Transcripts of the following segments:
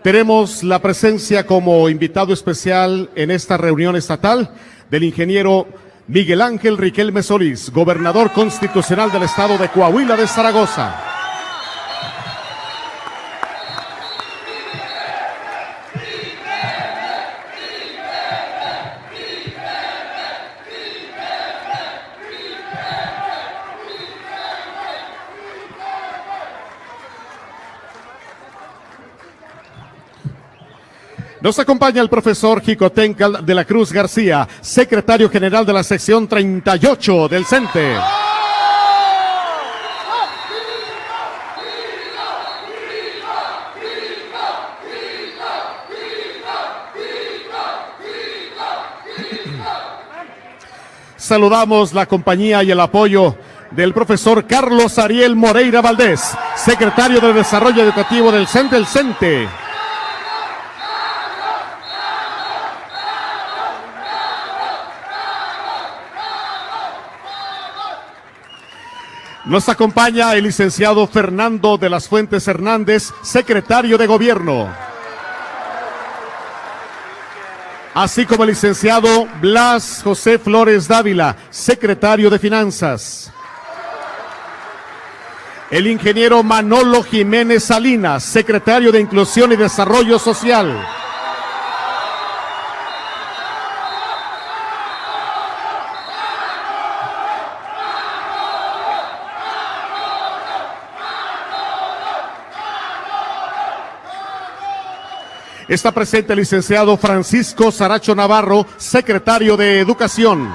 Tenemos la presencia como invitado especial en esta reunión estatal del ingeniero Miguel Ángel Riquelme Solís, gobernador constitucional del estado de Coahuila de Zaragoza. Nos acompaña el profesor Xicoténcatl de la Cruz García, secretario general de la sección 38 del CENTE. Saludamos la compañía y el apoyo del profesor Carlos Ariel Moreira Valdés, secretario de Desarrollo Educativo del CENTE. Nos acompaña el licenciado Fernando de las Fuentes Hernández, secretario de Gobierno. Así como el licenciado Blas José Flores Dávila, secretario de Finanzas. El ingeniero Manolo Jiménez Salinas, secretario de Inclusión y Desarrollo Social. Está presente el licenciado Francisco Saracho Navarro, secretario de Educación.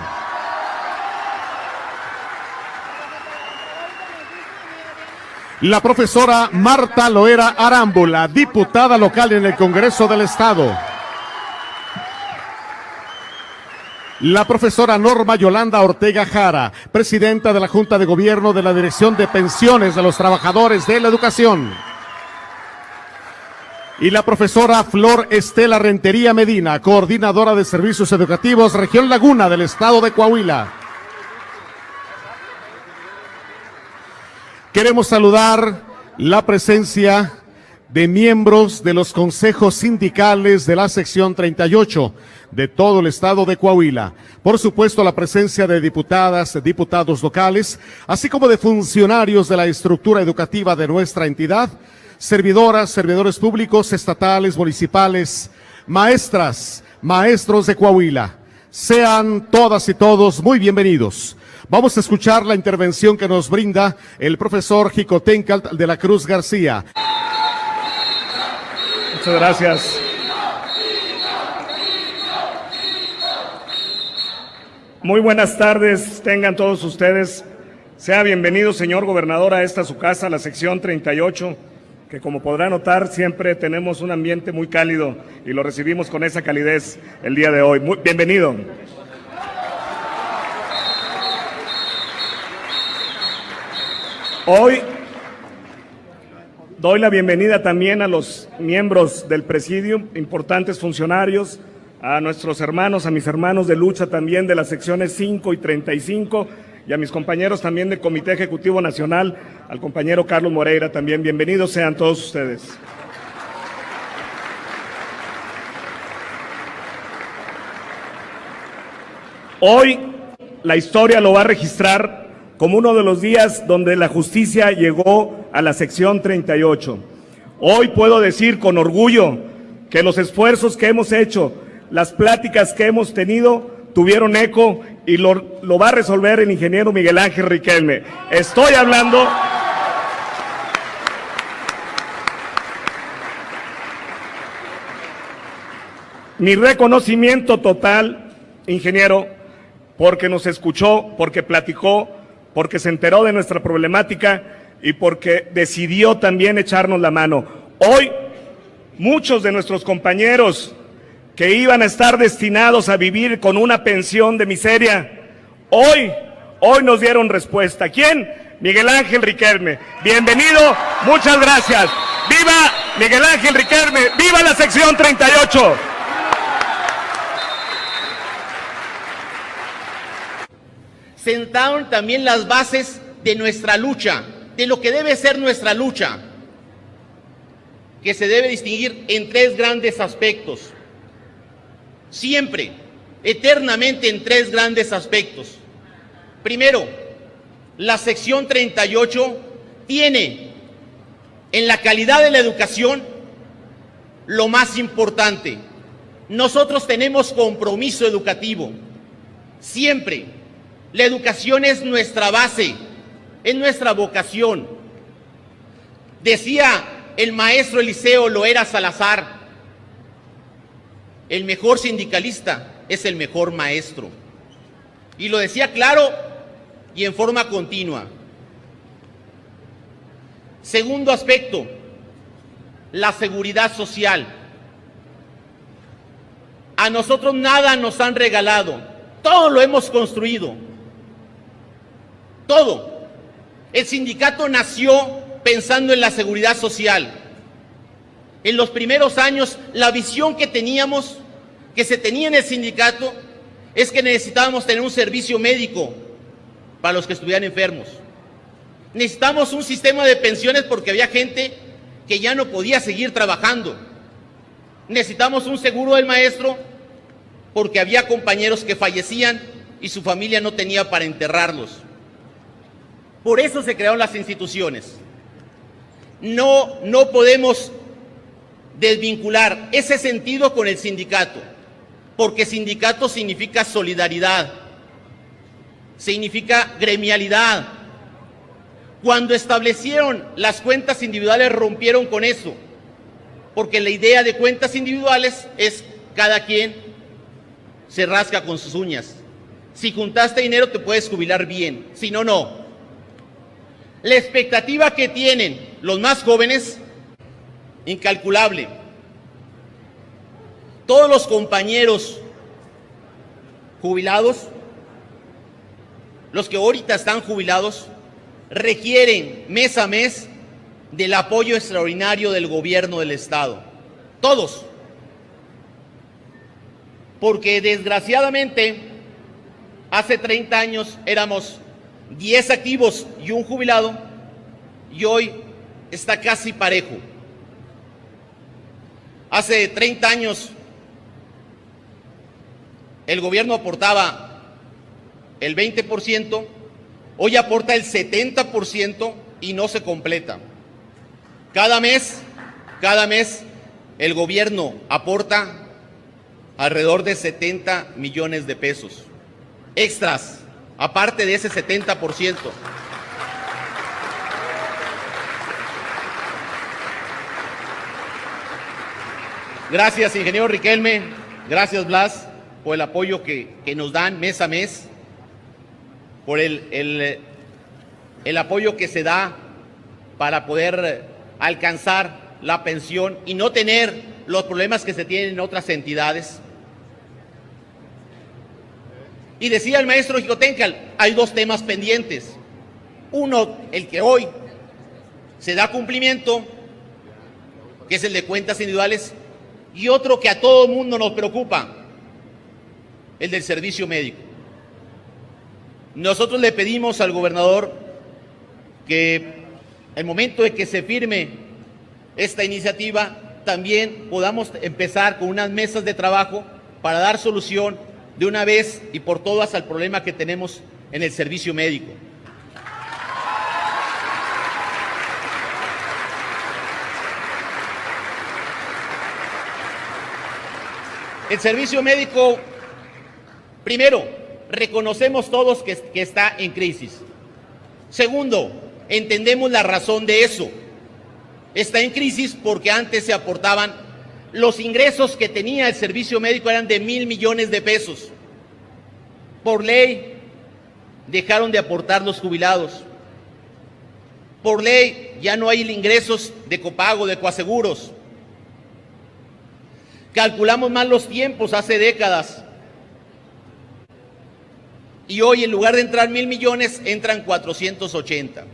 La profesora Marta Loera Arámbula, diputada local en el Congreso del Estado. La profesora Norma Yolanda Ortega Jara, presidenta de la Junta de Gobierno de la Dirección de Pensiones de los Trabajadores de la Educación. Y la profesora Flor Estela Rentería Medina, coordinadora de Servicios Educativos, Región Laguna del Estado de Coahuila. Queremos saludar la presencia de miembros de los consejos sindicales de la sección 38 de todo el estado de Coahuila. Por supuesto, la presencia de diputadas, diputados locales, así como de funcionarios de la estructura educativa de nuestra entidad, servidoras, servidores públicos, estatales, municipales, maestras, maestros de Coahuila. Sean todas y todos muy bienvenidos. Vamos a escuchar la intervención que nos brinda el profesor Xicoténcatl de la Cruz García. Muchas gracias. Muy buenas tardes, tengan todos ustedes. Sea bienvenido, señor gobernador, a esta su casa, la sección 38. Que como podrá notar, siempre tenemos un ambiente muy cálido y lo recibimos con esa calidez el día de hoy. Bienvenido. Hoy doy la bienvenida también a los miembros del presidium, importantes funcionarios, a nuestros hermanos, a mis hermanos de lucha también de las secciones 5 y 35, y a mis compañeros también del Comité Ejecutivo Nacional, al compañero Carlos Moreira también. Bienvenidos sean todos ustedes. Hoy la historia lo va a registrar como uno de los días donde la justicia llegó a la sección 38. Hoy puedo decir con orgullo que los esfuerzos que hemos hecho, las pláticas que hemos tenido, tuvieron eco y lo va a resolver el ingeniero Miguel Ángel Riquelme. Estoy hablando mi reconocimiento total, ingeniero, porque nos escuchó, porque platicó, porque se enteró de nuestra problemática y porque decidió también echarnos la mano. Hoy, muchos de nuestros compañeros que iban a estar destinados a vivir con una pensión de miseria, hoy nos dieron respuesta. ¿Quién? Miguel Ángel Riquelme. Bienvenido, muchas gracias. ¡Viva Miguel Ángel Riquelme! ¡Viva la sección 38! Sentaron también las bases de nuestra lucha, de lo que debe ser nuestra lucha. que se debe distinguir en tres grandes aspectos. Siempre, eternamente en tres grandes aspectos. Primero, la sección 38 tiene en la calidad de la educación lo más importante. Nosotros tenemos compromiso educativo. Siempre. La educación es nuestra base, es nuestra vocación. Decía el maestro Eliseo Loera Salazar, el mejor sindicalista es el mejor maestro. Y lo decía claro y en forma continua. Segundo aspecto, la seguridad social. A nosotros nada nos han regalado, todo lo hemos construido, todo. El sindicato nació pensando en la seguridad social. En los primeros años, la visión que teníamos, que se tenía en el sindicato, es que necesitábamos tener un servicio médico para los que estuvieran enfermos. Necesitamos un sistema de pensiones porque había gente que ya no podía seguir trabajando. Necesitamos un seguro del maestro porque había compañeros que fallecían y su familia no tenía para enterrarlos. Por eso se crearon las instituciones. No podemos desvincular ese sentido con el sindicato, porque sindicato significa solidaridad, significa gremialidad. Cuando establecieron las cuentas individuales rompieron con eso, porque la idea de cuentas individuales es cada quien se rasca con sus uñas. Si juntaste dinero te puedes jubilar bien, si no, no. La expectativa que tienen los más jóvenes, incalculable. Todos los compañeros jubilados, los que ahorita están jubilados, requieren mes a mes del apoyo extraordinario del gobierno del Estado. Todos. Porque desgraciadamente, hace 30 años éramos 10 activos y un jubilado, y hoy está casi parejo. Hace 30 años el gobierno aportaba el 20%, hoy aporta el 70% y no se completa. Cada mes el gobierno aporta alrededor de 70 millones de pesos extras, aparte de ese 70%. Gracias, ingeniero Riquelme, gracias, Blas, por el apoyo que nos dan mes a mes, por el apoyo que se da para poder alcanzar la pensión y no tener los problemas que se tienen en otras entidades. Y decía el maestro Jicotencal, hay dos temas pendientes. Uno, el que hoy se da cumplimiento, que es el de cuentas individuales, y otro que a todo mundo nos preocupa, el del servicio médico. Nosotros le pedimos al gobernador que el momento de que se firme esta iniciativa, también podamos empezar con unas mesas de trabajo para dar solución de una vez y por todas al problema que tenemos en el servicio médico. El servicio médico, primero, reconocemos todos que está en crisis. Segundo, entendemos la razón de eso. Está en crisis porque antes se aportaban, los ingresos que tenía el servicio médico eran de 1,000 millones de pesos. Por ley, dejaron de aportar los jubilados. Por ley, ya no hay ingresos de copago, de coaseguros. Calculamos mal los tiempos hace décadas. Y hoy, en lugar de entrar 1,000 millones, entran 480.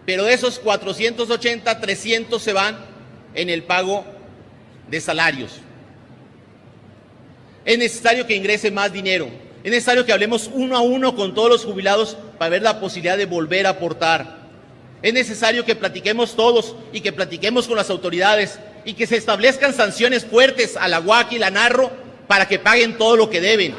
Pero de esos 480, 300 se van en el pago de salarios. Es necesario que ingrese más dinero. Es necesario que hablemos uno a uno con todos los jubilados para ver la posibilidad de volver a aportar. Es necesario que platiquemos todos y que platiquemos con las autoridades y que se establezcan sanciones fuertes a la UAC y la Narro para que paguen todo lo que deben.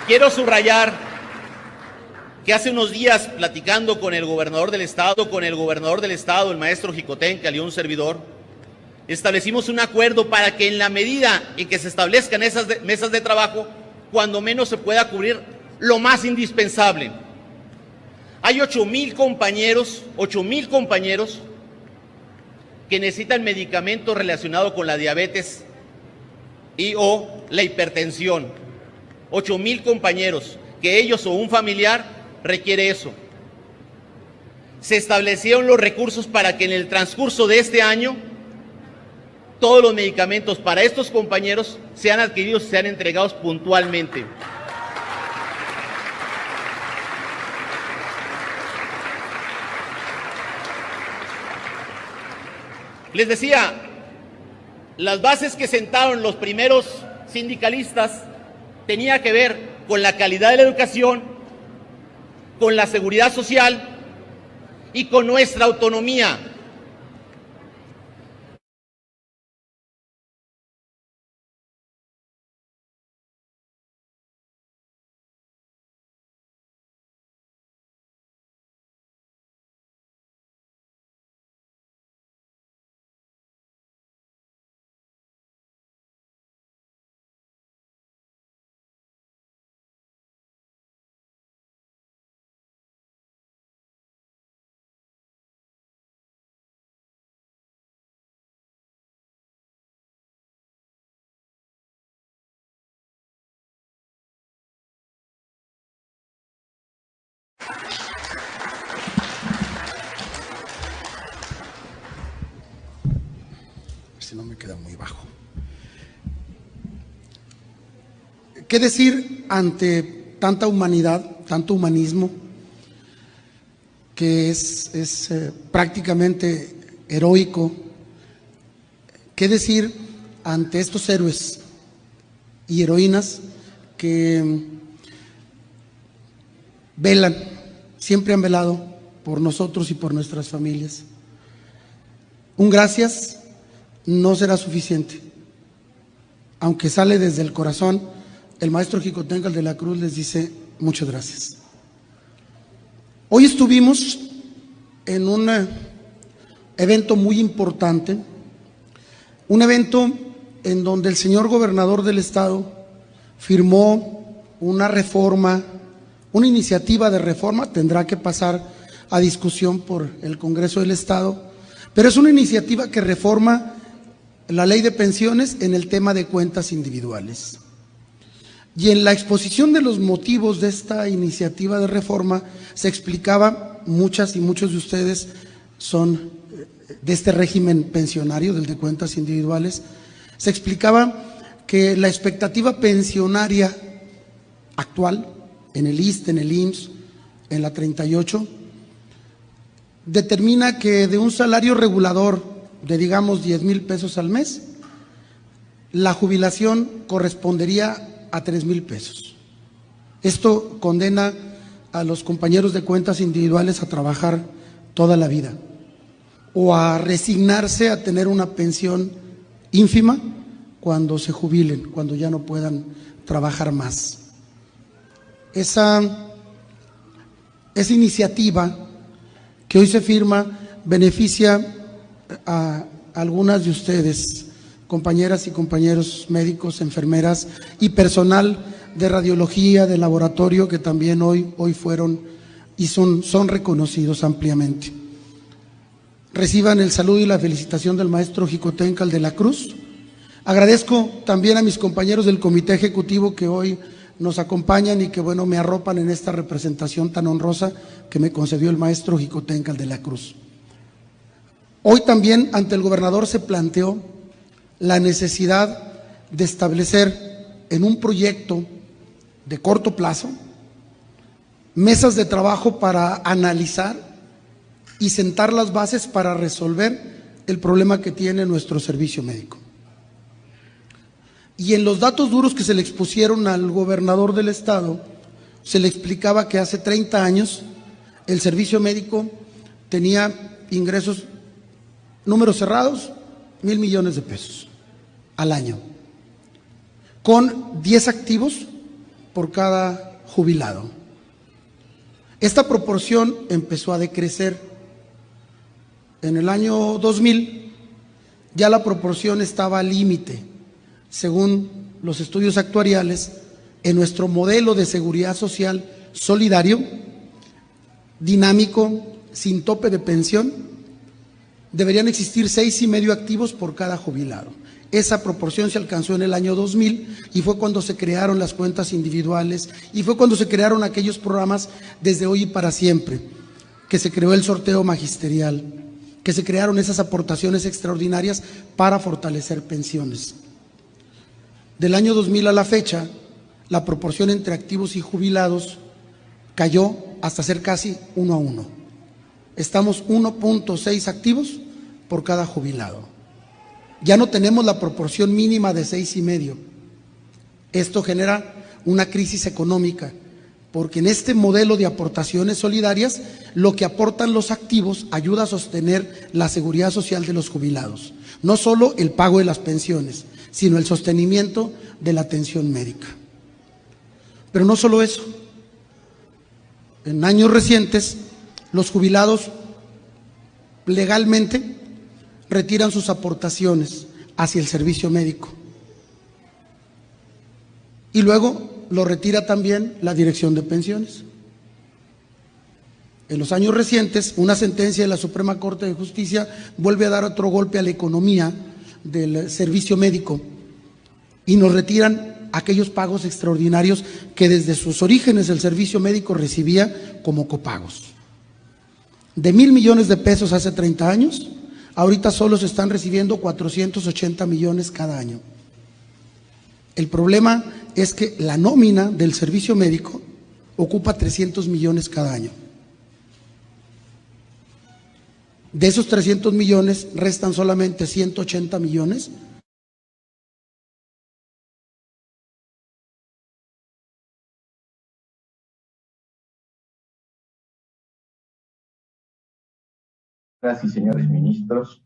Quiero subrayar que hace unos días, platicando con el gobernador del estado, el maestro Xicoténcatl y un servidor, establecimos un acuerdo para que en la medida en que se establezcan esas mesas de trabajo, cuando menos se pueda cubrir lo más indispensable. Hay 8,000 compañeros que necesitan medicamentos relacionados con la diabetes y o la hipertensión. 8,000 compañeros, que ellos o un familiar requiere eso. Se establecieron los recursos para que en el transcurso de este año todos los medicamentos para estos compañeros sean adquiridos y sean entregados puntualmente. Les decía, las bases que sentaron los primeros sindicalistas tenía que ver con la calidad de la educación, con la seguridad social y con nuestra autonomía. Si no me queda muy bajo. ¿Qué decir ante tanta humanidad, tanto humanismo, que es prácticamente heroico? ¿Qué decir ante estos héroes y heroínas que velan, siempre han velado por nosotros y por nuestras familias? Un gracias no será suficiente. Aunque sale desde el corazón, el maestro Xicoténcatl de la Cruz les dice muchas gracias. Hoy estuvimos en un evento muy importante, un evento en donde el señor gobernador del estado firmó una reforma, una iniciativa de reforma, tendrá que pasar a discusión por el Congreso del Estado, pero es una iniciativa que reforma la ley de pensiones en el tema de cuentas individuales. Y en la exposición de los motivos de esta iniciativa de reforma se explicaba, muchas y muchos de ustedes son de este régimen pensionario, del de cuentas individuales, se explicaba que la expectativa pensionaria actual en el ISSSTE, en el IMSS, en la 38, determina que de un salario regulador de digamos 10,000 pesos al mes, la jubilación correspondería a 3,000 pesos. Esto condena a los compañeros de cuentas individuales a trabajar toda la vida o a resignarse a tener una pensión ínfima cuando se jubilen, cuando ya no puedan trabajar más. Esa iniciativa que hoy se firma beneficia a algunas de ustedes, compañeras y compañeros médicos, enfermeras y personal de radiología, de laboratorio, que también hoy fueron y son reconocidos ampliamente. Reciban el saludo y la felicitación del maestro Xicoténcatl de la Cruz. Agradezco también a mis compañeros del comité ejecutivo que hoy nos acompañan y que bueno, me arropan en esta representación tan honrosa que me concedió el maestro Xicoténcatl de la Cruz. Hoy también ante el gobernador se planteó la necesidad de establecer en un proyecto de corto plazo mesas de trabajo para analizar y sentar las bases para resolver el problema que tiene nuestro servicio médico. Y en los datos duros que se le expusieron al gobernador del estado, se le explicaba que hace 30 años el servicio médico tenía ingresos, números cerrados, 1,000 millones de pesos al año, con 10 activos por cada jubilado. Esta proporción empezó a decrecer. En el año 2000 ya la proporción estaba al límite. Según los estudios actuariales, en nuestro modelo de seguridad social solidario, dinámico, sin tope de pensión, deberían existir 6,5 activos por cada jubilado. Esa proporción se alcanzó en el año 2000 y fue cuando se crearon las cuentas individuales y fue cuando se crearon aquellos programas Desde Hoy y Para Siempre, que se creó el sorteo magisterial, que se crearon esas aportaciones extraordinarias para fortalecer pensiones. Del año 2000 a la fecha, la proporción entre activos y jubilados cayó hasta ser casi 1 a 1. Estamos 1.6 activos por cada jubilado. Ya no tenemos la proporción mínima de 6,5. Esto genera una crisis económica, porque en este modelo de aportaciones solidarias, lo que aportan los activos ayuda a sostener la seguridad social de los jubilados. No solo el pago de las pensiones, sino el sostenimiento de la atención médica. Pero no solo eso. En años recientes, los jubilados legalmente retiran sus aportaciones hacia el servicio médico. Y luego lo retira también la Dirección de Pensiones. En los años recientes, una sentencia de la Suprema Corte de Justicia vuelve a dar otro golpe a la economía del servicio médico y nos retiran aquellos pagos extraordinarios que desde sus orígenes el servicio médico recibía como copagos. De 1,000 millones de pesos hace 30 años, ahorita solo se están recibiendo 480 millones cada año. El problema es que la nómina del servicio médico ocupa 300 millones cada año. De esos 300 millones restan solamente 180 millones Señoras y señores ministros,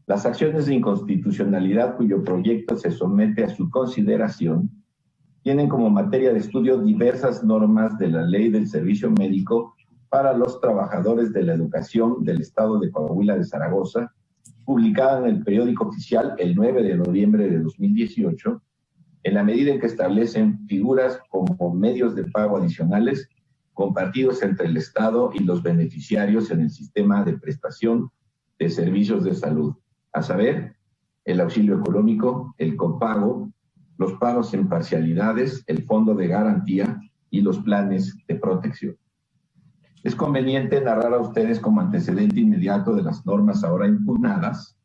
las acciones de inconstitucionalidad cuyo proyecto se somete a su consideración tienen como materia de estudio diversas normas de la Ley del Servicio Médico para los Trabajadores de la Educación del Estado de Coahuila de Zaragoza, publicada en el periódico oficial el 9 de noviembre de 2018, en la medida en que establecen figuras como medios de pago adicionales compartidos entre el Estado y los beneficiarios en el sistema de prestación de servicios de salud, a saber, el auxilio económico, el copago, los pagos en parcialidades, el fondo de garantía y los planes de protección. Es conveniente narrar a ustedes como antecedente inmediato de las normas ahora impugnadas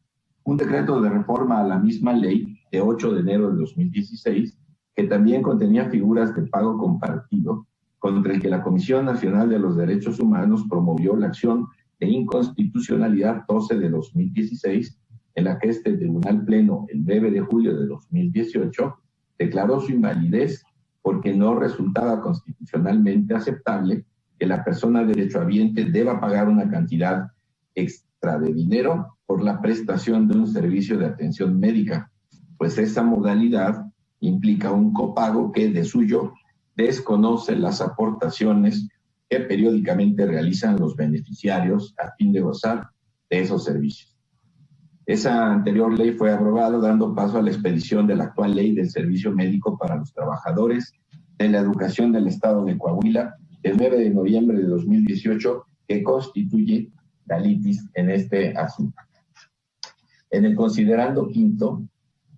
un decreto de reforma a la misma ley de 8 de enero de 2016 que también contenía figuras de pago compartido, contra el que la Comisión Nacional de los Derechos Humanos promovió la acción de inconstitucionalidad 12 de 2016, en la que este Tribunal Pleno, el 9 de julio de 2018, declaró su invalidez porque no resultaba constitucionalmente aceptable que la persona derechohabiente deba pagar una cantidad extra de dinero por la prestación de un servicio de atención médica, pues esa modalidad implica un copago que de suyo desconoce las aportaciones que periódicamente realizan los beneficiarios a fin de gozar de esos servicios. Esa anterior ley fue aprobada dando paso a la expedición de la actual Ley del Servicio Médico para los Trabajadores de la Educación del Estado de Coahuila, el 9 de noviembre de 2018, que constituye la litis en este asunto. En el considerando quinto,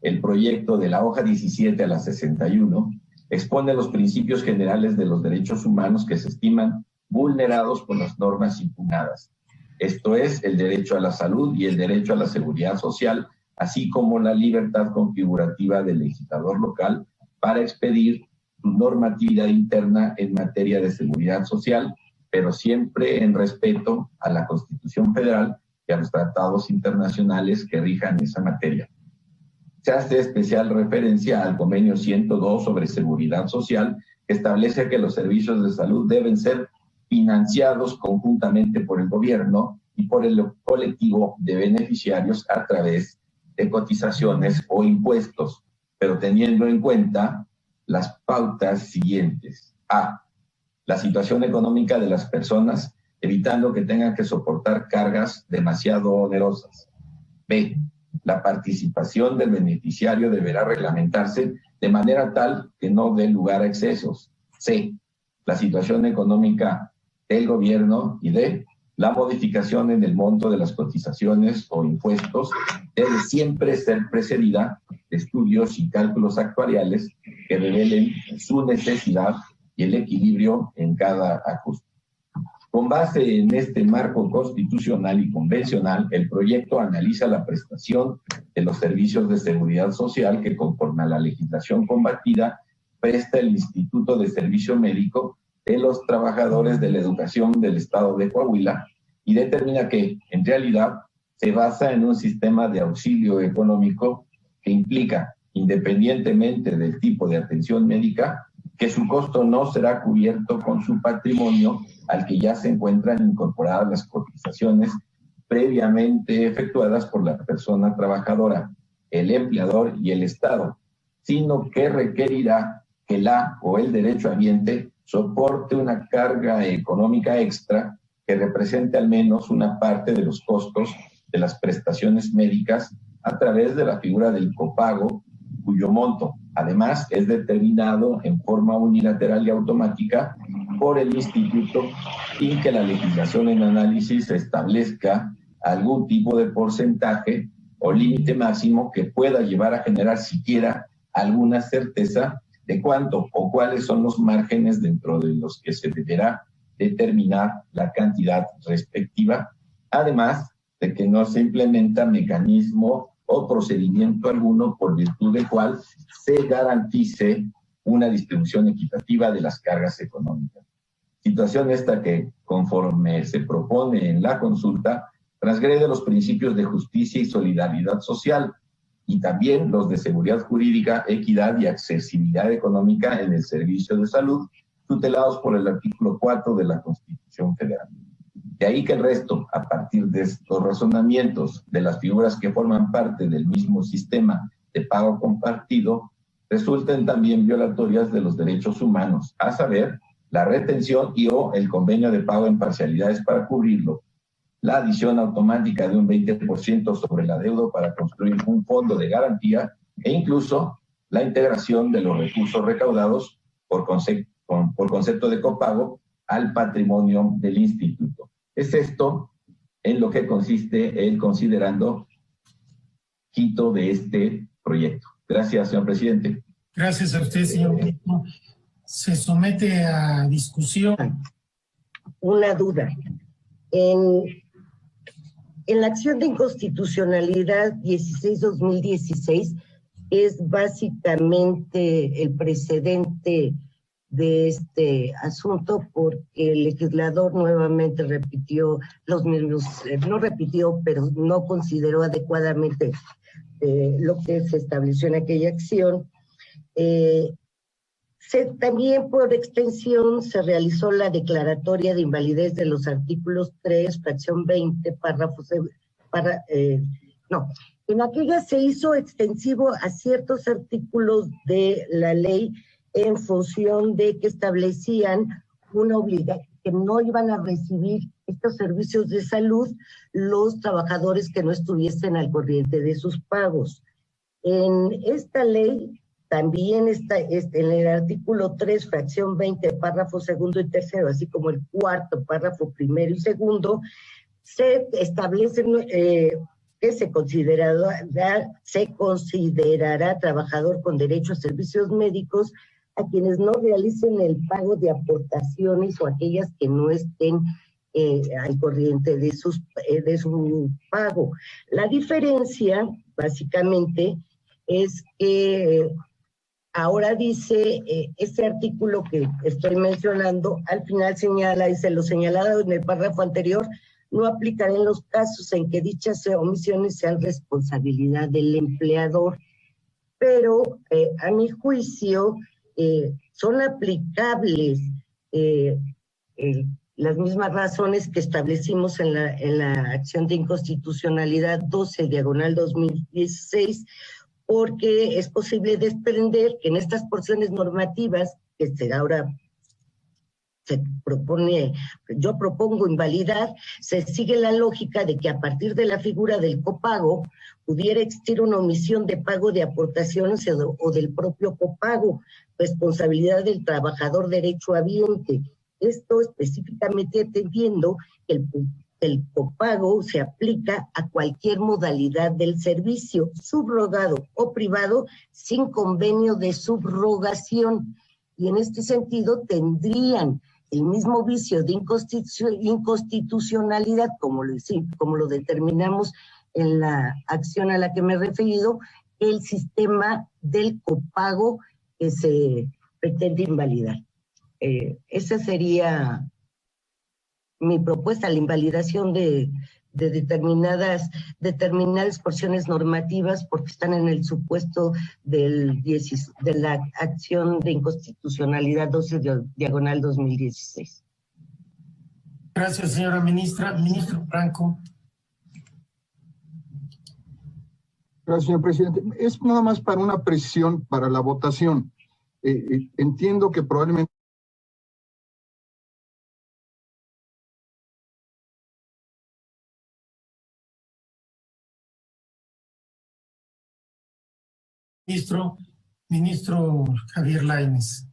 el proyecto de la hoja 17 a la 61 expone los principios generales de los derechos humanos que se estiman vulnerados por las normas impugnadas. Esto es, el derecho a la salud y el derecho a la seguridad social, así como la libertad configurativa del legislador local para expedir su normatividad interna en materia de seguridad social, pero siempre en respeto a la Constitución Federal y a los tratados internacionales que rijan esa materia. Se hace especial referencia al Convenio 102 sobre seguridad social, que establece que los servicios de salud deben ser financiados conjuntamente por el gobierno y por el colectivo de beneficiarios a través de cotizaciones o impuestos, pero teniendo en cuenta las pautas siguientes. A, la situación económica de las personas, evitando que tengan que soportar cargas demasiado onerosas. B, la participación del beneficiario deberá reglamentarse de manera tal que no dé lugar a excesos. C, la situación económica del gobierno. Y D, la modificación en el monto de las cotizaciones o impuestos debe siempre ser precedida de estudios y cálculos actuariales que revelen su necesidad y el equilibrio en cada ajuste. Con base en este marco constitucional y convencional, el proyecto analiza la prestación de los servicios de seguridad social que, conforme a la legislación combatida, presta el Instituto de Servicio Médico de los trabajadores de la educación del Estado de Coahuila, y determina que, en realidad, se basa en un sistema de auxilio económico que implica, independientemente del tipo de atención médica, que su costo no será cubierto con su patrimonio al que ya se encuentran incorporadas las cotizaciones previamente efectuadas por la persona trabajadora, el empleador y el Estado, sino que requerirá que la o el derechohabiente soporte una carga económica extra que represente al menos una parte de los costos de las prestaciones médicas a través de la figura del copago, cuyo monto, además, es determinado en forma unilateral y automática por el Instituto, sin que la legislación en análisis establezca algún tipo de porcentaje o límite máximo que pueda llevar a generar siquiera alguna certeza de cuánto o cuáles son los márgenes dentro de los que se deberá determinar la cantidad respectiva, además de que no se implementa mecanismo o procedimiento alguno por virtud del cual se garantice una distribución equitativa de las cargas económicas. Situación esta que, conforme se propone en la consulta, transgrede los principios de justicia y solidaridad social y también los de seguridad jurídica, equidad y accesibilidad económica en el servicio de salud, tutelados por el artículo 4 de la Constitución Federal. De ahí que el resto, a partir de estos razonamientos de las figuras que forman parte del mismo sistema de pago compartido, resulten también violatorias de los derechos humanos, a saber, la retención y o el convenio de pago en parcialidades para cubrirlo, la adición automática de un 20% sobre la deuda para construir un fondo de garantía e incluso la integración de los recursos recaudados por concepto de copago al patrimonio del instituto. Es esto en lo que consiste el considerando quinto de este proyecto. Gracias, señor presidente. Gracias a usted, señor ministro. Se somete a discusión. Una duda. En la acción de inconstitucionalidad 16-2016 es básicamente el precedente de este asunto porque el legislador nuevamente repitió los mismos, no repitió, pero no consideró adecuadamente lo que se estableció en aquella acción. También por extensión se realizó la declaratoria de invalidez de los artículos 3, fracción 20, párrafos, en aquella se hizo extensivo a ciertos artículos de la ley en función de que establecían una obligación, que no iban a recibir estos servicios de salud los trabajadores que no estuviesen al corriente de sus pagos. En esta ley también está en el artículo 3, fracción 20, párrafo segundo y tercero, así como el cuarto, párrafo primero y segundo, se establecen que se considerará trabajador con derecho a servicios médicos a quienes no realicen el pago de aportaciones o aquellas que no estén al corriente de su pago. La diferencia, básicamente, es que ahora dice, este artículo que estoy mencionando, al final señala, dice, lo señalado en el párrafo anterior, no aplicará en los casos en que dichas omisiones sean responsabilidad del empleador. Pero, a mi juicio, son aplicables las mismas razones que establecimos en la acción de inconstitucionalidad 12/2016, porque es posible desprender que en estas porciones normativas que ahora yo propongo invalidar, se sigue la lógica de que a partir de la figura del copago pudiera existir una omisión de pago de aportaciones o del propio copago, responsabilidad del trabajador derechohabiente. Esto específicamente atendiendo que el copago se aplica a cualquier modalidad del servicio, subrogado o privado, sin convenio de subrogación. Y en este sentido tendrían el mismo vicio de inconstitucionalidad, como lo determinamos en la acción a la que me he referido, el sistema del copago que se pretende invalidar. Esa sería mi propuesta, la invalidación de determinadas porciones normativas porque están en el supuesto de la acción de inconstitucionalidad 12/2016. Gracias, señora ministra. Ministro Franco. Gracias, señor presidente. Es nada más para una precisión para la votación. Entiendo que probablemente Ministro Javier Lainez.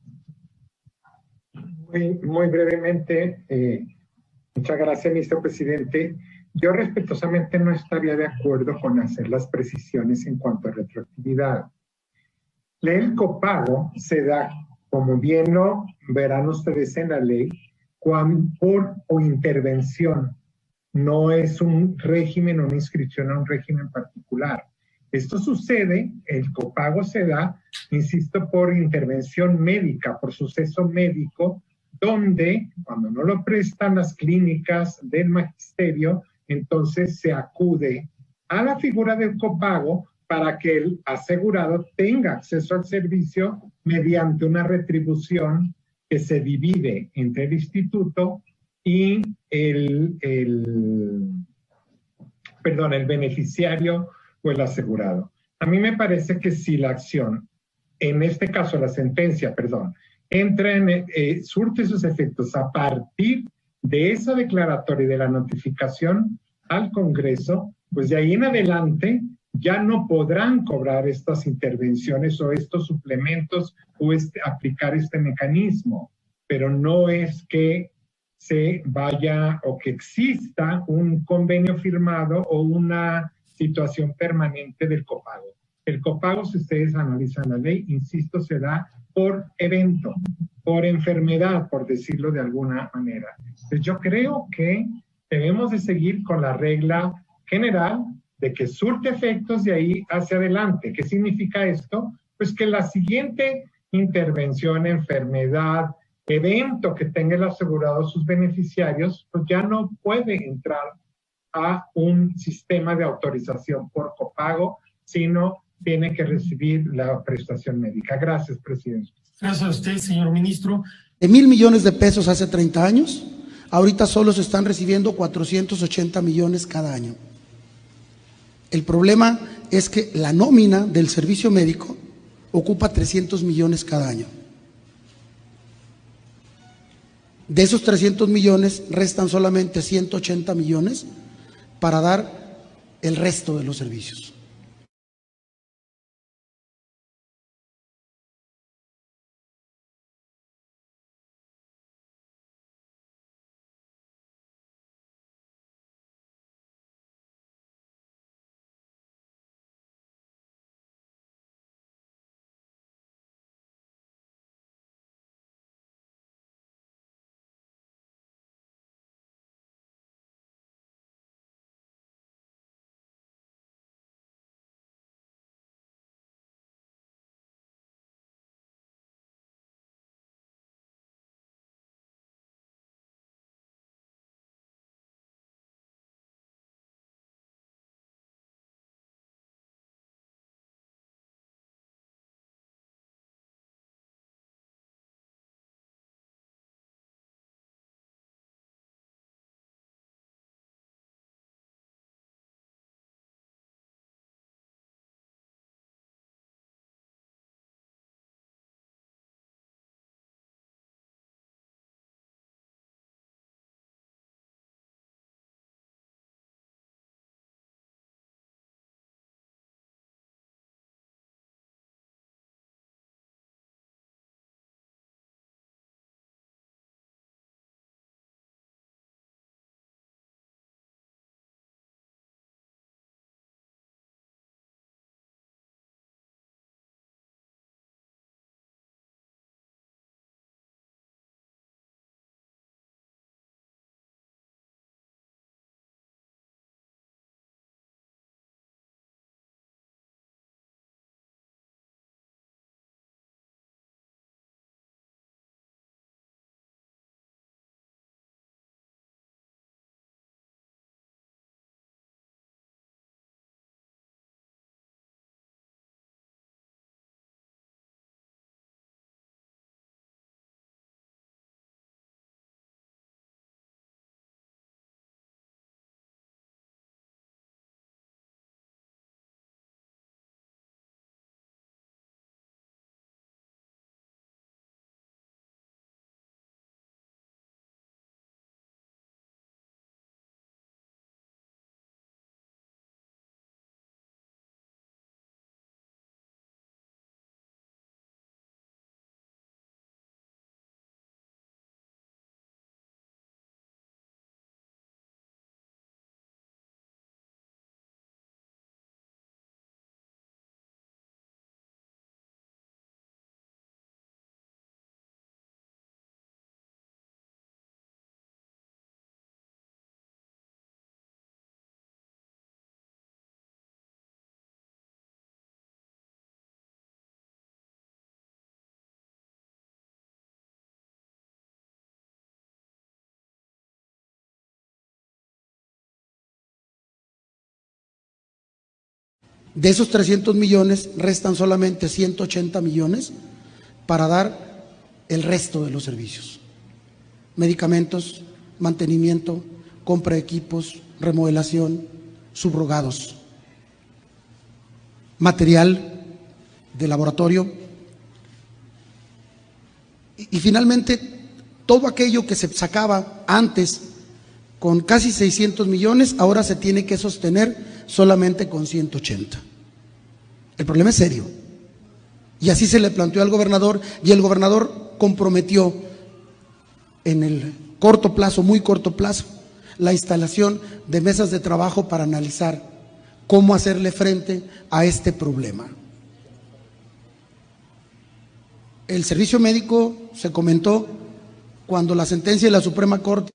Muy brevemente, muchas gracias, ministro presidente. Yo respetuosamente no estaría de acuerdo con hacer las precisiones en cuanto a retroactividad. El copago se da, como bien lo verán ustedes en la ley, por o intervención. No es un régimen o una inscripción a un régimen particular. Esto sucede, el copago se da, insisto, por intervención médica, por suceso médico, donde cuando no lo prestan las clínicas del magisterio, entonces se acude a la figura del copago para que el asegurado tenga acceso al servicio mediante una retribución que se divide entre el instituto y el beneficiario o el asegurado. A mí me parece que si la acción, en este caso la sentencia, entra surte sus efectos a partir de esa declaratoria y de la notificación al Congreso, pues de ahí en adelante ya no podrán cobrar estas intervenciones o estos suplementos o aplicar este mecanismo, pero no es que se vaya o que exista un convenio firmado o una situación permanente del copago. El copago, si ustedes analizan la ley, insisto, se da por evento, por enfermedad, por decirlo de alguna manera. Entonces yo creo que debemos de seguir con la regla general de que surte efectos de ahí hacia adelante. ¿Qué significa esto? Pues que la siguiente intervención, enfermedad, evento que tenga el asegurado sus beneficiarios, pues ya no puede entrar a un sistema de autorización por copago, sino tiene que recibir la prestación médica. Gracias, presidente. Gracias a usted, señor ministro. De 1,000 millones de pesos hace 30 años, ahorita solo se están recibiendo 480 millones cada año. El problema es que la nómina del servicio médico ocupa 300 millones cada año. De esos 300 millones restan solamente 180 millones para dar el resto de los servicios. De esos 300 millones, restan solamente 180 millones para dar el resto de los servicios. Medicamentos, mantenimiento, compra de equipos, remodelación, subrogados, material de laboratorio y finalmente todo aquello que se sacaba antes con casi 600 millones, ahora se tiene que sostener solamente con 180. El problema es serio. Y así se le planteó al gobernador, y el gobernador comprometió en el corto plazo, muy corto plazo, la instalación de mesas de trabajo para analizar cómo hacerle frente a este problema. El servicio médico, se comentó, cuando la sentencia de la Suprema Corte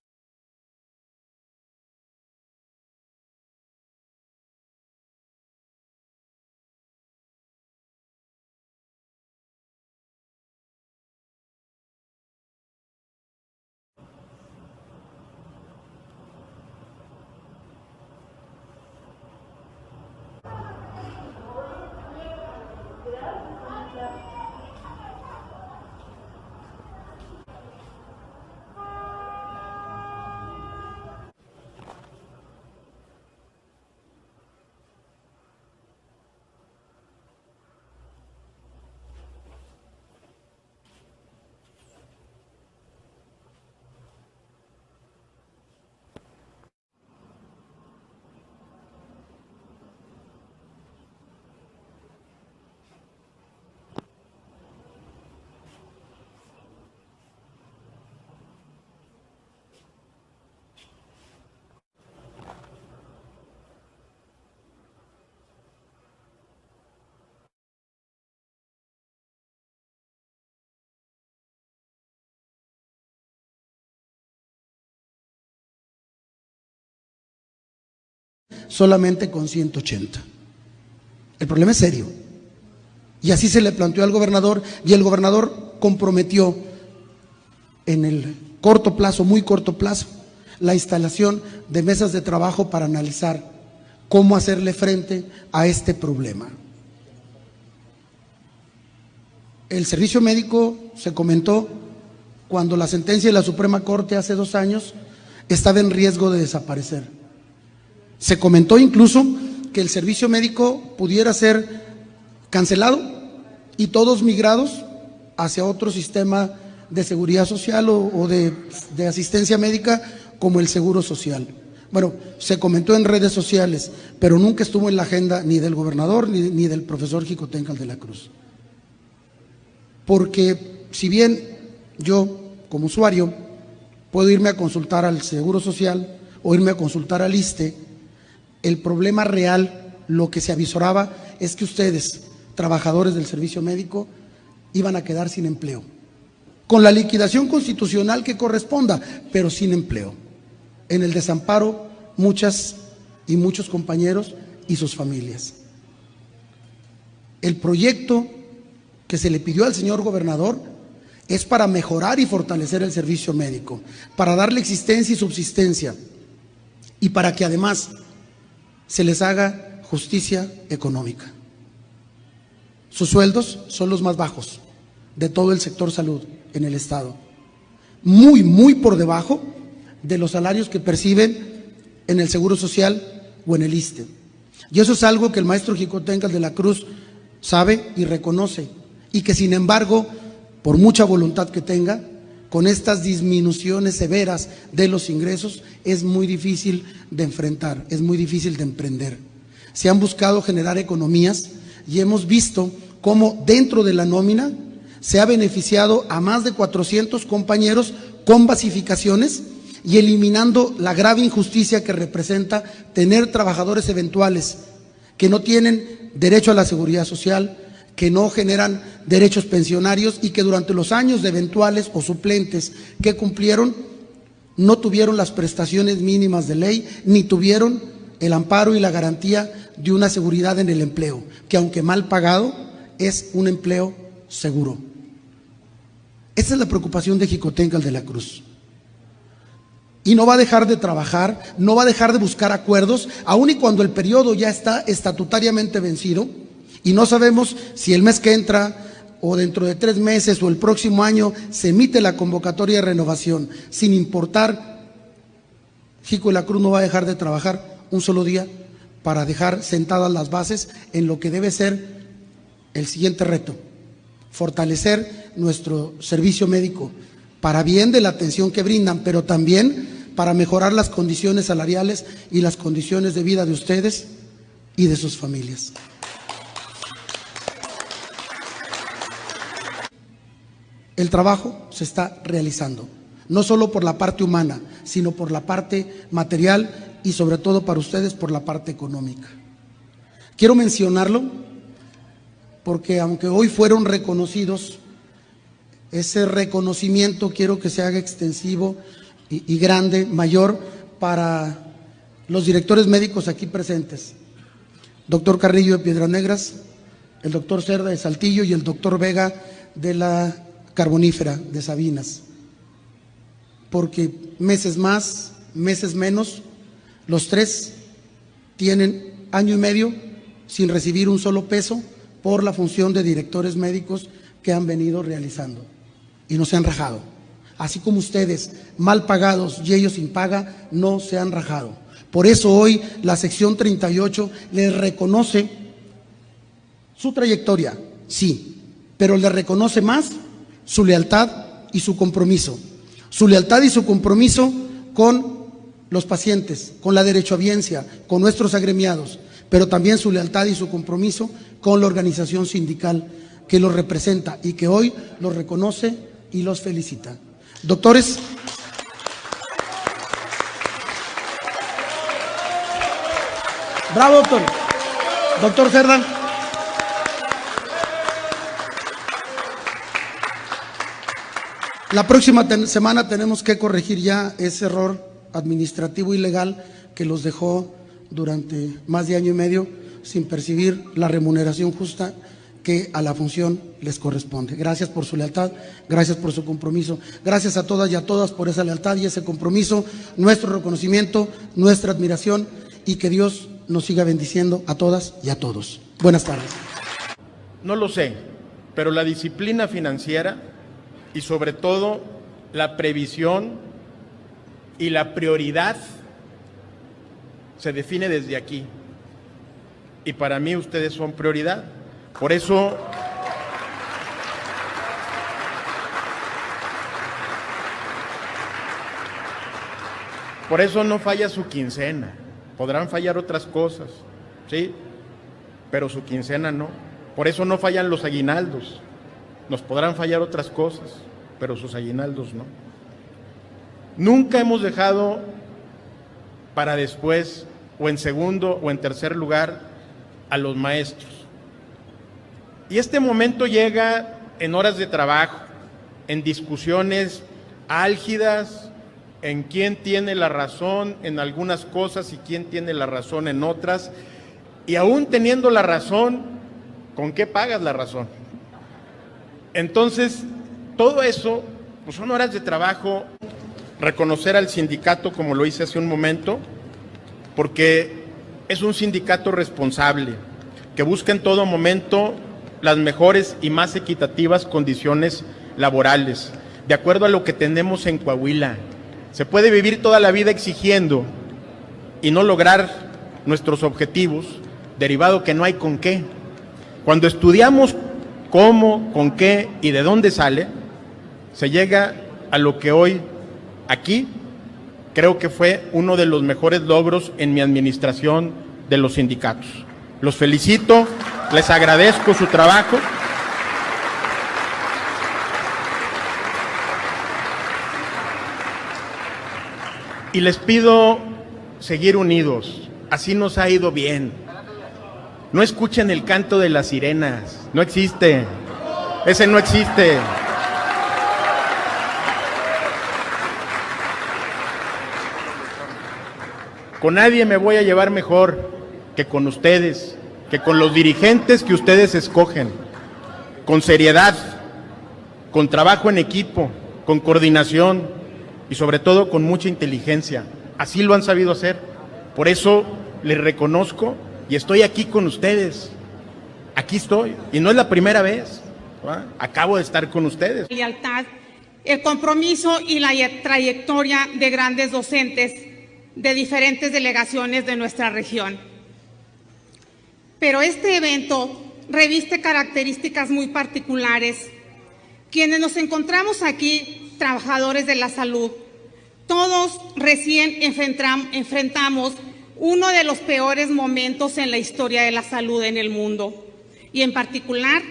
solamente con 180. El problema es serio. Y así se le planteó al gobernador, y el gobernador comprometió en el corto plazo, muy corto plazo, la instalación de mesas de trabajo para analizar cómo hacerle frente a este problema. El servicio médico, se comentó, cuando la sentencia de la Suprema Corte hace 2 años estaba en riesgo de desaparecer. Se comentó incluso que el servicio médico pudiera ser cancelado y todos migrados hacia otro sistema de seguridad social o de asistencia médica como el Seguro Social. Bueno, se comentó en redes sociales, pero nunca estuvo en la agenda ni del gobernador ni del profesor Xicoténcatl de la Cruz. Porque si bien yo, como usuario, puedo irme a consultar al Seguro Social o irme a consultar al ISSSTE, el problema real, lo que se avisoraba, es que ustedes, trabajadores del servicio médico, iban a quedar sin empleo, con la liquidación constitucional que corresponda, pero sin empleo. En el desamparo, muchas y muchos compañeros y sus familias. El proyecto que se le pidió al señor gobernador es para mejorar y fortalecer el servicio médico, para darle existencia y subsistencia, y para que además se les haga justicia económica. Sus sueldos son los más bajos de todo el sector salud en el estado, muy, muy por debajo de los salarios que perciben en el Seguro Social o en el ISSSTE. Y eso es algo que el maestro Xicoténcatl de la Cruz sabe y reconoce, y que sin embargo, por mucha voluntad que tenga, con estas disminuciones severas de los ingresos, es muy difícil de enfrentar, es muy difícil de emprender. Se han buscado generar economías y hemos visto cómo dentro de la nómina se ha beneficiado a más de 400 compañeros con basificaciones y eliminando la grave injusticia que representa tener trabajadores eventuales que no tienen derecho a la seguridad social, que no generan derechos pensionarios y que durante los años de eventuales o suplentes que cumplieron no tuvieron las prestaciones mínimas de ley ni tuvieron el amparo y la garantía de una seguridad en el empleo, que aunque mal pagado es un empleo seguro. Esa es la preocupación de Xicoténcatl de la Cruz. y no va a dejar de trabajar, no va a dejar de buscar acuerdos, aun y cuando el periodo ya está estatutariamente vencido y no sabemos si el mes que entra o dentro de 3 meses o el próximo año se emite la convocatoria de renovación. Sin importar, Jico de la Cruz no va a dejar de trabajar un solo día para dejar sentadas las bases en lo que debe ser el siguiente reto: fortalecer nuestro servicio médico para bien de la atención que brindan, pero también para mejorar las condiciones salariales y las condiciones de vida de ustedes y de sus familias. El trabajo se está realizando, no solo por la parte humana, sino por la parte material y sobre todo para ustedes por la parte económica. Quiero mencionarlo porque aunque hoy fueron reconocidos, ese reconocimiento quiero que se haga extensivo y grande, mayor, para los directores médicos aquí presentes. Doctor Carrillo de Piedras Negras, el doctor Cerda de Saltillo y el doctor Vega de la Carbonífera de Sabinas, porque meses más, meses menos, los 3 tienen año y medio sin recibir un solo peso por la función de directores médicos que han venido realizando y no se han rajado. Así como ustedes, mal pagados y ellos sin paga, no se han rajado. Por eso hoy la sección 38 les reconoce su trayectoria, sí, pero les reconoce más su lealtad y su compromiso. Su lealtad y su compromiso con los pacientes, con la derechohabiencia, con nuestros agremiados, pero también su lealtad y su compromiso con la organización sindical que los representa y que hoy los reconoce y los felicita. Doctores, bravo doctor. Doctor Cerda. La próxima semana tenemos que corregir ya ese error administrativo y legal que los dejó durante más de año y medio sin percibir la remuneración justa que a la función les corresponde. Gracias por su lealtad, gracias por su compromiso, gracias a todas y a todas por esa lealtad y ese compromiso, nuestro reconocimiento, nuestra admiración y que Dios nos siga bendiciendo a todas y a todos. Buenas tardes. No lo sé, pero la disciplina financiera y sobre todo la previsión y la prioridad se define desde aquí. Y para mí ustedes son prioridad. Por eso no falla su quincena. Podrán fallar otras cosas, ¿sí? Pero su quincena no. Por eso no fallan los aguinaldos. Nos podrán fallar otras cosas, pero sus aguinaldos no. Nunca hemos dejado para después, o en segundo o en tercer lugar, a los maestros. Y este momento llega en horas de trabajo, en discusiones álgidas, en quién tiene la razón en algunas cosas y quién tiene la razón en otras, y aún teniendo la razón, ¿con qué pagas la razón? Entonces, todo eso, pues son horas de trabajo. Reconocer al sindicato, como lo hice hace un momento, porque es un sindicato responsable, que busca en todo momento las mejores y más equitativas condiciones laborales, de acuerdo a lo que tenemos en Coahuila. Se puede vivir toda la vida exigiendo y no lograr nuestros objetivos, derivado que no hay con qué. Cuando estudiamos cómo, con qué y de dónde sale, se llega a lo que hoy aquí creo que fue uno de los mejores logros en mi administración de los sindicatos. Los felicito, les agradezco su trabajo. Y les pido seguir unidos, así nos ha ido bien. No escuchen el canto de las sirenas, no existe, ese no existe. Con nadie me voy a llevar mejor que con ustedes, que con los dirigentes que ustedes escogen, con seriedad, con trabajo en equipo, con coordinación, y sobre todo con mucha inteligencia. Así lo han sabido hacer. Por eso les reconozco y estoy aquí con ustedes. Aquí estoy. Y no es la primera vez. ¿Va? Acabo de estar con ustedes. Lealtad, el compromiso y la trayectoria de grandes docentes de diferentes delegaciones de nuestra región. Pero este evento reviste características muy particulares. Quienes nos encontramos aquí, trabajadores de la salud, todos recién enfrentamos uno de los peores momentos en la historia de la salud en el mundo, y en particular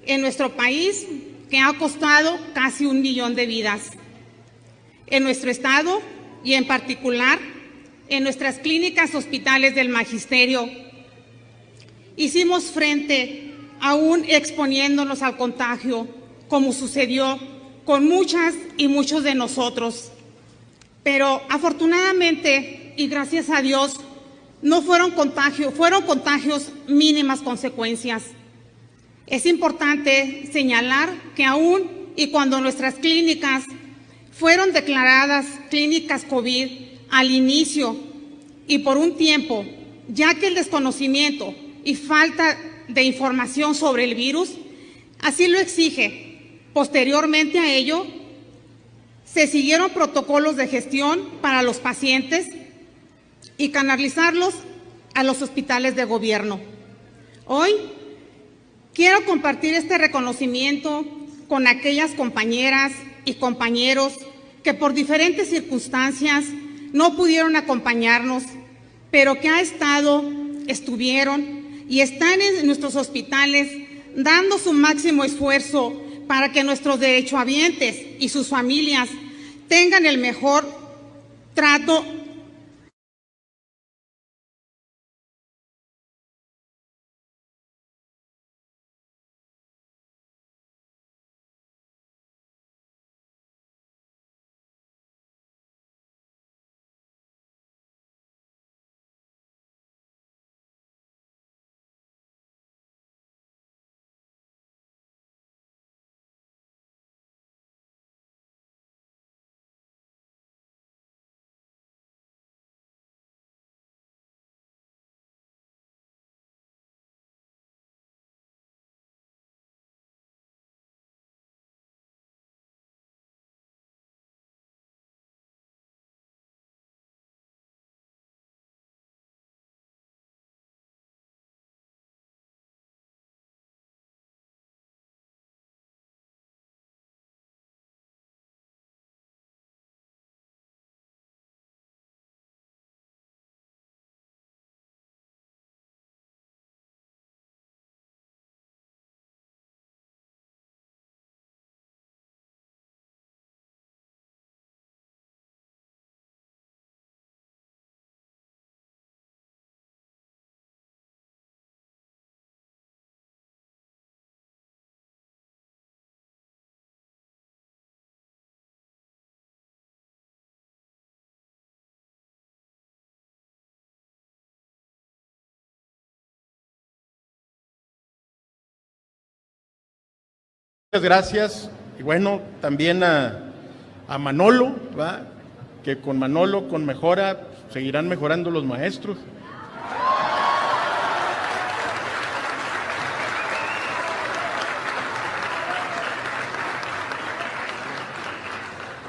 en nuestro país, que ha costado casi 1 millón de vidas. En nuestro estado y en particular en nuestras clínicas hospitales del magisterio, hicimos frente aún exponiéndonos al contagio, como sucedió con muchas y muchos de nosotros. Pero afortunadamente y gracias a Dios no fueron contagios mínimas consecuencias. Es importante señalar que aún y cuando nuestras clínicas fueron declaradas clínicas COVID al inicio y por un tiempo, ya que el desconocimiento y falta de información sobre el virus así lo exige, posteriormente a ello se siguieron protocolos de gestión para los pacientes y canalizarlos a los hospitales de gobierno. Hoy quiero compartir este reconocimiento con aquellas compañeras y compañeros que por diferentes circunstancias no pudieron acompañarnos, pero que estuvieron y están en nuestros hospitales dando su máximo esfuerzo para que nuestros derechohabientes y sus familias tengan el mejor trato. Muchas gracias. Y bueno, también a Manolo, ¿va? Que con Manolo, con mejora, seguirán mejorando los maestros.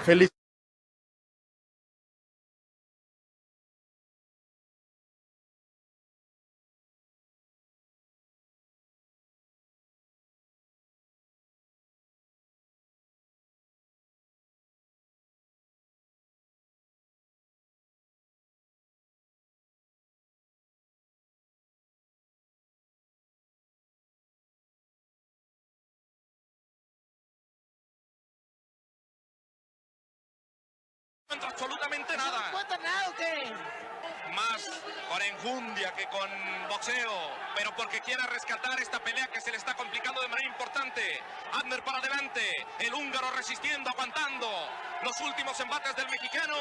Feliz. Absolutamente nada. ¿No cuenta nada o qué? Más con enjundia que con boxeo, pero porque quiere rescatar esta pelea que se le está complicando de manera importante. Abner para adelante, el húngaro resistiendo, aguantando. Los últimos embates del mexicano.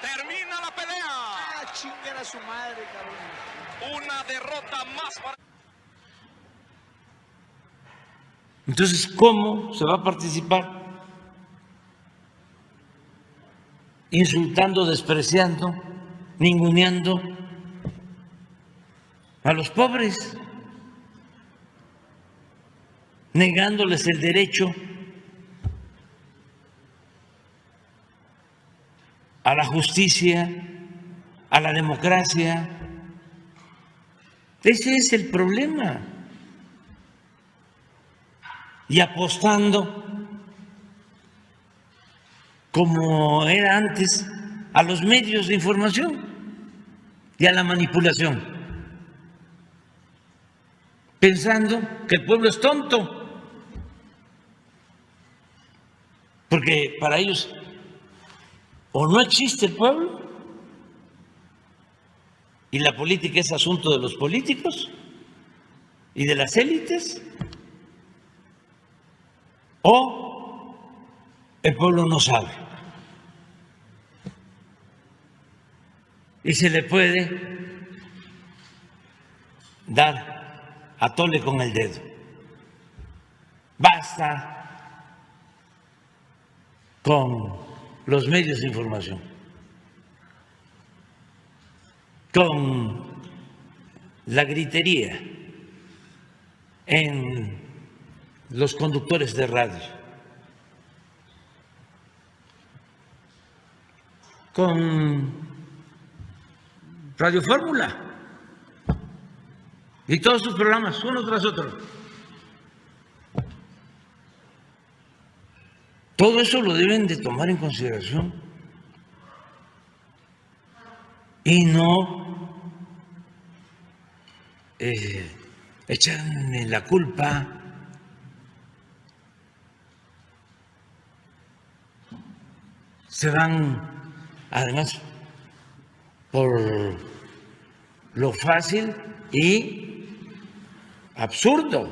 Termina la pelea. Ah, chingar a su madre, cabrón. Una derrota más para... Entonces, ¿cómo se va a participar? insultando, despreciando, ninguneando a los pobres, negándoles el derecho a la justicia, a la democracia. Ese es el problema. Y apostando, como era antes, a los medios de información y a la manipulación, pensando que el pueblo es tonto, porque para ellos o no existe el pueblo y la política es asunto de los políticos y de las élites, o el pueblo no sabe y se le puede dar a tole con el dedo. Basta con los medios de información, con la gritería en los conductores de radio, con Radio Fórmula y todos sus programas, uno tras otro. Todo eso lo deben de tomar en consideración y no echarme la culpa se van además por lo fácil y absurdo.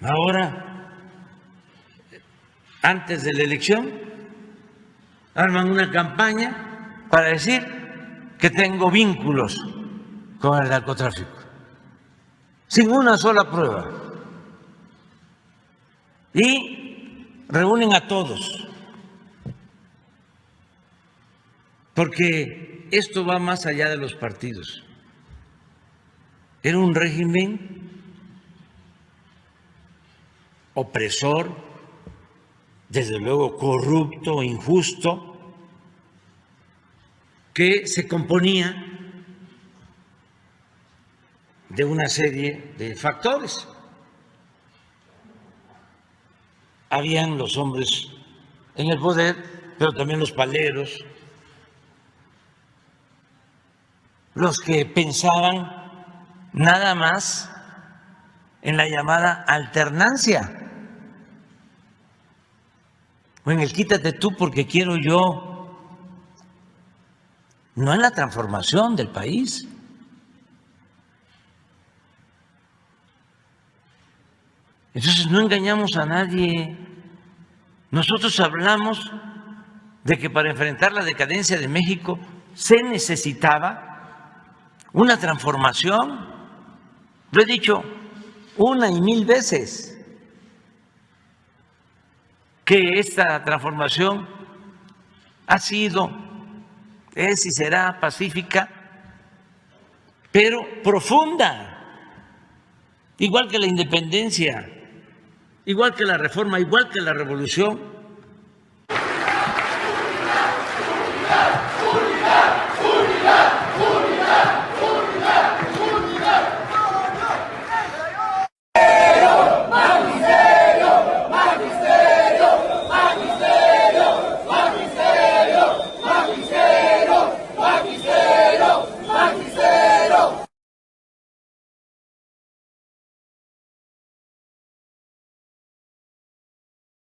Ahora, antes de la elección, arman una campaña para decir que tengo vínculos con el narcotráfico, sin una sola prueba. Y reúnen a todos, porque esto va más allá de los partidos. Era un régimen opresor, desde luego corrupto, injusto, que se componía de una serie de factores. Habían los hombres en el poder, pero también los paleros, los que pensaban nada más en la llamada alternancia, o en el quítate tú porque quiero yo, no en la transformación del país. Entonces no engañamos a nadie. Nosotros hablamos de que para enfrentar la decadencia de México se necesitaba una transformación. Lo he dicho una y mil veces, que esta transformación ha sido, es y será pacífica, pero profunda, igual que la independencia, igual que la reforma, igual que la revolución.